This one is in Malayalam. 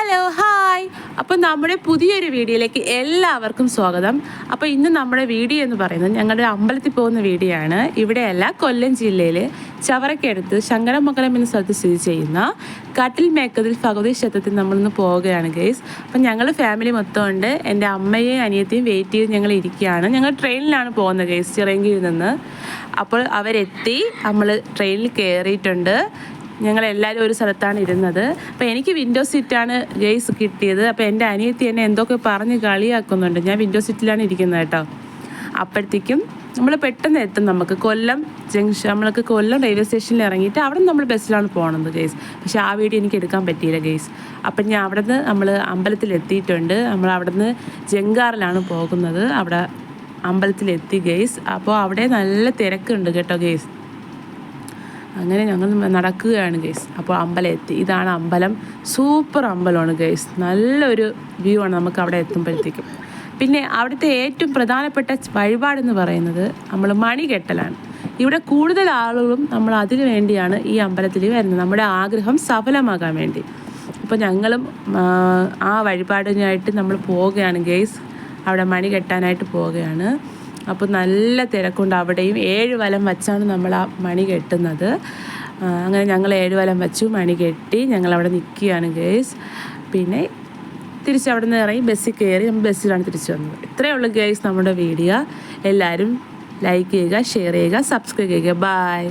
Hello hi. അപ്പോൾ നമ്മുടെ പുതിയൊരു വീഡിയോയിലേക്ക് എല്ലാവർക്കും സ്വാഗതം. അപ്പോൾ ഇന്ന് നമ്മുടെ വീഡിയോ എന്ന് പറയുന്നത് ഞങ്ങളുടെ അമ്പലത്തിൽ പോകുന്ന വീഡിയോ ആണ്. ഇവിടെയല്ല, കൊല്ലം ജില്ലയിൽ ചവറക്കടുത്ത് ശങ്കരമംഗലം എന്ന സ്ഥലത്ത് സ്ഥിതി ചെയ്യുന്ന കട്ടിൽ മേക്കതിൽ ഭഗവതി ക്ഷേത്രത്തിൽ നമ്മളിന്ന് പോവുകയാണ് ഗൈസ്. അപ്പം ഞങ്ങൾ ഫാമിലി മൊത്തം ഉണ്ട്. എൻ്റെ അമ്മയെയും അനിയത്തെയും വെയിറ്റ് ചെയ്ത് ഞങ്ങൾ ഇരിക്കുകയാണ്. ഞങ്ങൾ ട്രെയിനിലാണ് പോകുന്നത് ഗൈസ്, ചിറയൻകീഴിൽ നിന്ന്. അപ്പോൾ അവരെത്തി, നമ്മൾ ട്രെയിനിൽ കയറിയിട്ടുണ്ട്. ഞങ്ങളെല്ലാവരും ഒരു സ്ഥലത്താണ് ഇരുന്നത്. അപ്പോൾ എനിക്ക് വിൻഡോ സീറ്റാണ് ഗൈസ് കിട്ടിയത്. അപ്പോൾ എൻ്റെ അനിയത്തി എന്നെ എന്തൊക്കെ പറഞ്ഞ് കളിയാക്കുന്നുണ്ട്. ഞാൻ വിൻഡോ സീറ്റിലാണ് ഇരിക്കുന്നത് കേട്ടോ. അപ്പോഴത്തേക്കും നമ്മൾ പെട്ടെന്ന് എത്തും. നമുക്ക് കൊല്ലം ജംഗ്ഷൻ, നമ്മൾക്ക് കൊല്ലം റെയിൽവേ സ്റ്റേഷനിൽ ഇറങ്ങിയിട്ട് അവിടെ നമ്മൾ ബസ്സിലാണ് പോകുന്നത് ഗൈസ്. പക്ഷേ ആ വീഡിയോ എനിക്ക് എടുക്കാൻ പറ്റിയില്ല ഗൈസ്. അപ്പം ഞാൻ അവിടെ നിന്ന് നമ്മൾ അമ്പലത്തിലെത്തിയിട്ടുണ്ട്. നമ്മൾ അവിടെ നിന്ന് ജങ്കാറിലാണ് പോകുന്നത്. അവിടെ അമ്പലത്തിലെത്തി ഗൈസ്. അപ്പോൾ അവിടെ നല്ല തിരക്കുണ്ട് കേട്ടോ ഗൈസ്. അങ്ങനെ ഞങ്ങൾ നടക്കുകയാണ് ഗൈസ്. അപ്പോൾ അമ്പലം എത്തി. ഇതാണ് അമ്പലം. സൂപ്പർ അമ്പലമാണ് ഗൈസ്. നല്ലൊരു വ്യൂ ആണ് നമുക്ക് അവിടെ എത്തുമ്പോഴത്തേക്കും. പിന്നെ അവിടുത്തെ ഏറ്റവും പ്രധാനപ്പെട്ട വഴിപാടെന്ന് പറയുന്നത് നമ്മൾ മണി കെട്ടലാണ്. ഇവിടെ കൂടുതൽ ആളുകളും നമ്മൾ അതിനു വേണ്ടിയാണ് ഈ അമ്പലത്തിൽ വരുന്നത്, നമ്മുടെ ആഗ്രഹം സഫലമാകാൻ വേണ്ടി. അപ്പോൾ ഞങ്ങളും ആ വഴിപാടിനായിട്ട് നമ്മൾ പോവുകയാണ് ഗൈസ്. അവിടെ മണി കെട്ടാനായിട്ട് പോവുകയാണ്. അപ്പോൾ നല്ല തിരക്കുണ്ട് അവിടെയും. 7 വലം വച്ചാണ് നമ്മൾ ആ മണി കെട്ടുന്നത്. അങ്ങനെ ഞങ്ങൾ 7 വലം വച്ചു, മണി കെട്ടി ഞങ്ങളവിടെ നിൽക്കുകയാണ് ഗേസ്. പിന്നെ തിരിച്ച് അവിടെ നിന്ന് ഇറങ്ങി ബസ്സിൽ കയറി നമ്മൾ ബസ്സിലാണ് തിരിച്ചു വന്നത്. ഇത്രയേ ഉള്ളൂ ഗേസ് നമ്മുടെ വീഡിയോ. എല്ലാവരും ലൈക്ക് ചെയ്യുക, ഷെയർ ചെയ്യുക, സബ്സ്ക്രൈബ് ചെയ്യുക. ബൈ.